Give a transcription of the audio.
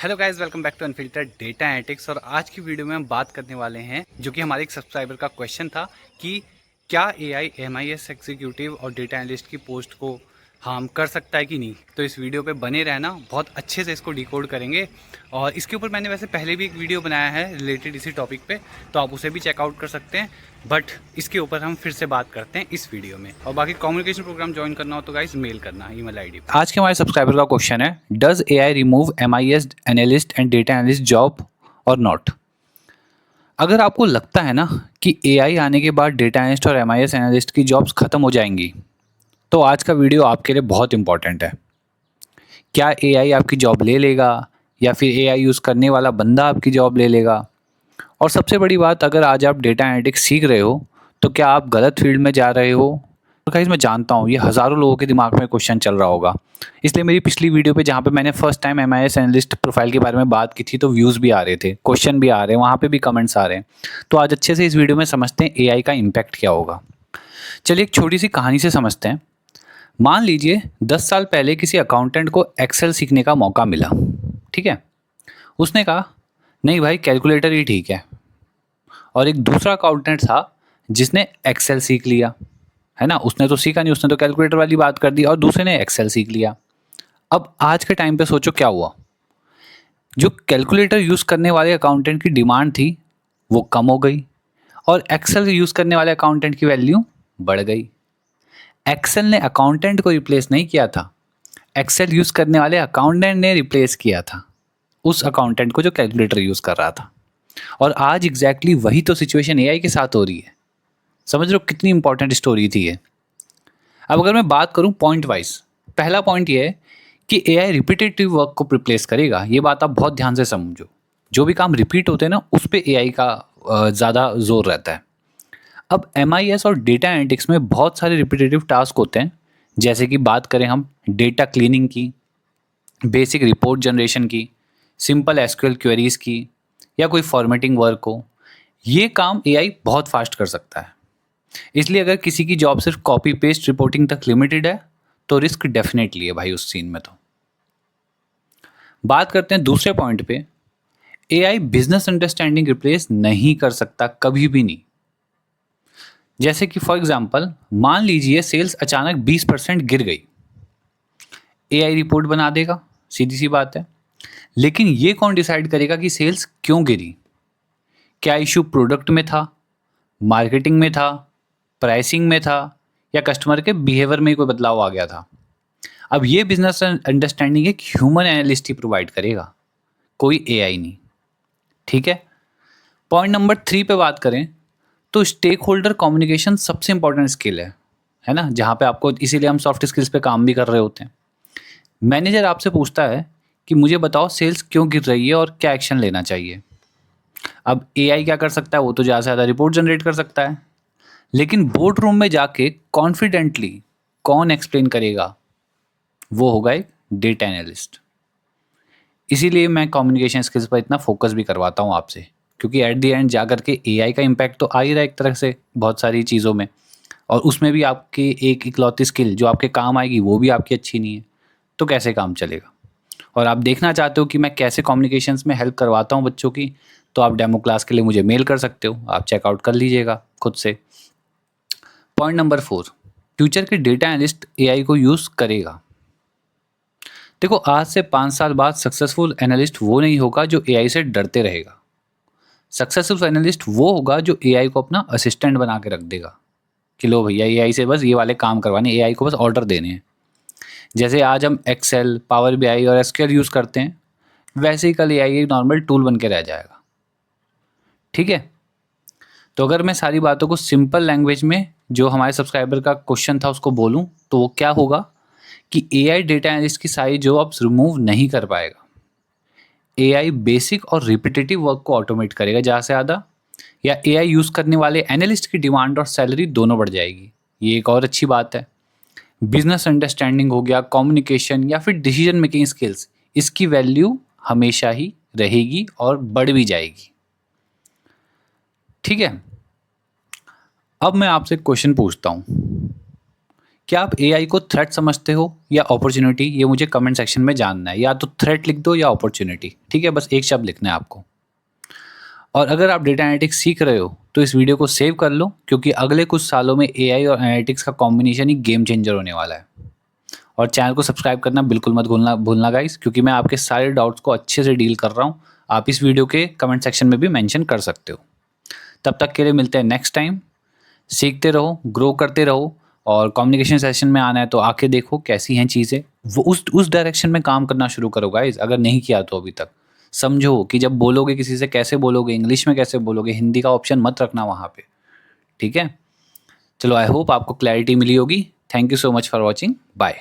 Hello guys, welcome back to unfiltered data analytics. और आज की वीडियो में हम बात करने वाले हैं जो कि हमारे एक सब्सक्राइबर का क्वेश्चन था कि क्या एआई एमआईएस एग्जीक्यूटिव और डेटा एनालिस्ट की पोस्ट को हार्म कर सकता है कि नहीं। तो इस वीडियो पे बने रहना, बहुत अच्छे से इसको डिकोड करेंगे। और इसके ऊपर मैंने वैसे पहले भी एक वीडियो बनाया है रिलेटेड इसी टॉपिक पे, तो आप उसे भी चेकआउट कर सकते हैं। बट इसके ऊपर हम फिर से बात करते हैं इस वीडियो में। और बाकी कम्युनिकेशन प्रोग्राम ज्वाइन करना हो तो गाइस मेल करना ईमेल आईडी पे। आज के हमारे सब्सक्राइबर का क्वेश्चन है, does AI remove MIS analyst and data analyst job और नॉट। अगर आपको लगता है ना कि एआई आने के बाद डेटा एनालिस्ट और एमआईएस एनालिस्ट की जॉब्स खत्म हो जाएंगी, तो आज का वीडियो आपके लिए बहुत इंपॉर्टेंट है। क्या एआई आपकी जॉब ले लेगा या फिर एआई यूज़ करने वाला बंदा आपकी जॉब ले लेगा। और सबसे बड़ी बात, अगर आज आप डेटा एनालिटिक्स सीख रहे हो तो क्या आप गलत फील्ड में जा रहे हो। और गाइस, मैं जानता हूँ ये हज़ारों लोगों के दिमाग में क्वेश्चन चल रहा होगा। इसलिए मेरी पिछली वीडियो पे जहाँ पे मैंने first time MIS analyst profile के बारे में बात की थी, तो व्यूज़ भी आ रहे थे, क्वेश्चन भी आ रहे हैं, वहाँ पे भी कमेंट्स आ रहे हैं। तो आज अच्छे से इस वीडियो में समझते हैं एआई का इम्पैक्ट क्या होगा। चलिए एक छोटी सी कहानी से समझते हैं। मान लीजिए 10 साल पहले किसी अकाउंटेंट को एक्सेल सीखने का मौका मिला। ठीक है, उसने कहा नहीं भाई, कैलकुलेटर ही ठीक है। और एक दूसरा अकाउंटेंट था जिसने एक्सेल सीख लिया, है ना। उसने तो सीखा नहीं, उसने तो कैलकुलेटर वाली बात कर दी, और दूसरे ने एक्सेल सीख लिया। अब आज के टाइम पे सोचो क्या हुआ। जो कैलकुलेटर यूज़ करने वाले अकाउंटेंट की डिमांड थी वो कम हो गई, और एक्सेल यूज़ करने वाले अकाउंटेंट की वैल्यू बढ़ गई। एक्सेल ने अकाउंटेंट को रिप्लेस नहीं किया था, एक्सेल यूज़ करने वाले अकाउंटेंट ने रिप्लेस किया था उस अकाउंटेंट को जो कैलकुलेटर यूज़ कर रहा था। और आज एग्जैक्टली वही तो सिचुएशन एआई के साथ हो रही है। समझ रहे हो कितनी इंपॉर्टेंट स्टोरी थी ये। अब अगर मैं बात करूं पॉइंट वाइज, पहला पॉइंट ये है कि एआई रिपीटेटिव वर्क को रिप्लेस करेगा। ये बात आप बहुत ध्यान से समझो। जो भी काम रिपीट होते हैं ना, उस पर एआई का ज़्यादा जोर रहता है। अब एमआईएस और डेटा एनालिटिक्स में बहुत सारे रिपीटेटिव टास्क होते हैं। जैसे कि बात करें हम डेटा क्लीनिंग की, बेसिक रिपोर्ट जनरेशन की, सिंपल एसक्यूएल क्वेरीज की, या कोई फॉर्मेटिंग वर्क हो, ये काम एआई बहुत फास्ट कर सकता है। इसलिए अगर किसी की जॉब सिर्फ कॉपी पेस्ट रिपोर्टिंग तक लिमिटेड है तो रिस्क डेफिनेटली है भाई उस सीन में। तो बात करते हैं दूसरे पॉइंट पे। एआई बिजनेस अंडरस्टैंडिंग रिप्लेस नहीं कर सकता, कभी भी नहीं। जैसे कि फॉर एग्जांपल मान लीजिए सेल्स अचानक 20% गिर गई, एआई रिपोर्ट बना देगा, सीधी सी बात है। लेकिन ये कौन डिसाइड करेगा कि सेल्स क्यों गिरी। क्या इशू प्रोडक्ट में था, मार्केटिंग में था, प्राइसिंग में था, या कस्टमर के बिहेवियर में कोई बदलाव आ गया था। अब ये बिजनेस अंडरस्टैंडिंग एक ह्यूमन एनालिस्ट ही प्रोवाइड करेगा, कोई एआई नहीं। ठीक है। पॉइंट नंबर 3 पे बात करें तो स्टेक होल्डर कम्युनिकेशन सबसे इंपॉर्टेंट स्किल है ना, जहाँ पे आपको, इसीलिए हम सॉफ्ट स्किल्स पे काम भी कर रहे होते हैं। मैनेजर आपसे पूछता है कि मुझे बताओ सेल्स क्यों गिर रही है और क्या एक्शन लेना चाहिए। अब एआई क्या कर सकता है, वो तो ज़्यादा से ज़्यादा रिपोर्ट जनरेट कर सकता है। लेकिन बोर्ड रूम में जाके कॉन्फिडेंटली कौन एक्सप्लेन करेगा, वो होगा एक डेटा एनालिस्ट। इसीलिए मैं कम्युनिकेशन स्किल्स पर इतना फोकस भी करवाता हूँ आपसे, क्योंकि एट द एंड जा करके एआई का इम्पैक्ट तो आ ही रहा है एक तरह से बहुत सारी चीज़ों में, और उसमें भी आपकी एक इकलौती स्किल जो आपके काम आएगी वो भी आपकी अच्छी नहीं है, तो कैसे काम चलेगा। और आप देखना चाहते हो कि मैं कैसे कम्युनिकेशंस में हेल्प करवाता हूँ बच्चों की, तो आप डेमो क्लास के लिए मुझे मेल कर सकते हो, आप चेकआउट कर लीजिएगा खुद से। पॉइंट नंबर 4, फ्यूचर के डेटा एनालिस्ट एआई को यूज़ करेगा। देखो, आज से 5 साल बाद सक्सेसफुल एनालिस्ट वो नहीं होगा जो एआई से डरते रहेगा। सक्सेसफुल एनालिस्ट वो होगा जो एआई को अपना असिस्टेंट बना के रख देगा कि लो भैया, एआई से बस ये वाले काम करवाने, एआई को बस ऑर्डर देने हैं। जैसे आज हम एक्सेल, पावर बीआई और एसक्यूएल यूज़ करते हैं, वैसे ही कल एआई एक नॉर्मल टूल बन के रह जाएगा। ठीक है। तो अगर मैं सारी बातों को सिंपल लैंग्वेज में, जो हमारे सब्सक्राइबर का क्वेश्चन था, उसको बोलूं, तो वो क्या होगा कि एआई डेटा एनालिस्ट की सारी जॉब्स रिमूव नहीं कर पाएगा। एआई बेसिक और रिपीटेटिव वर्क को ऑटोमेट करेगा ज़्यादा से ज़्यादा, या एआई यूज़ करने वाले एनालिस्ट की डिमांड और सैलरी दोनों बढ़ जाएगी। ये एक और अच्छी बात है। बिजनेस अंडरस्टैंडिंग हो गया, कम्युनिकेशन, या फिर डिसीजन मेकिंग स्किल्स, इसकी वैल्यू हमेशा ही रहेगी और बढ़ भी जाएगी। ठीक है। अब मैं आपसे क्वेश्चन पूछता हूँ क्या आप एआई को थ्रेट समझते हो या अपॉर्चुनिटी? ये मुझे कमेंट सेक्शन में जानना है। या तो थ्रेट लिख दो या अपॉर्चुनिटी, ठीक है? बस एक शब्द लिखना है आपको। और अगर आप डेटा एनालिटिक्स सीख रहे हो तो इस वीडियो को सेव कर लो, क्योंकि अगले कुछ सालों में एआई और एनालिटिक्स का कॉम्बिनेशन ही गेम चेंजर होने वाला है। और चैनल को सब्सक्राइब करना बिल्कुल मत भूलना गाइस, क्योंकि मैं आपके सारे डाउट्स को अच्छे से डील कर रहा हूँ। आप इस वीडियो के कमेंट सेक्शन में भी मेंशन कर सकते हो। तब तक के लिए मिलते हैं नेक्स्ट टाइम। सीखते रहो, ग्रो करते रहो, और कम्युनिकेशन सेशन में आना है तो आके देखो कैसी हैं चीज़ें। वो उस डायरेक्शन में काम करना शुरू करो गाइस, अगर नहीं किया तो अभी तक। समझो कि जब बोलोगे किसी से कैसे बोलोगे, इंग्लिश में कैसे बोलोगे, हिंदी का ऑप्शन मत रखना वहाँ पे, ठीक है? चलो, आई होप आपको क्लैरिटी मिली होगी। Thank you so much for watching. Bye.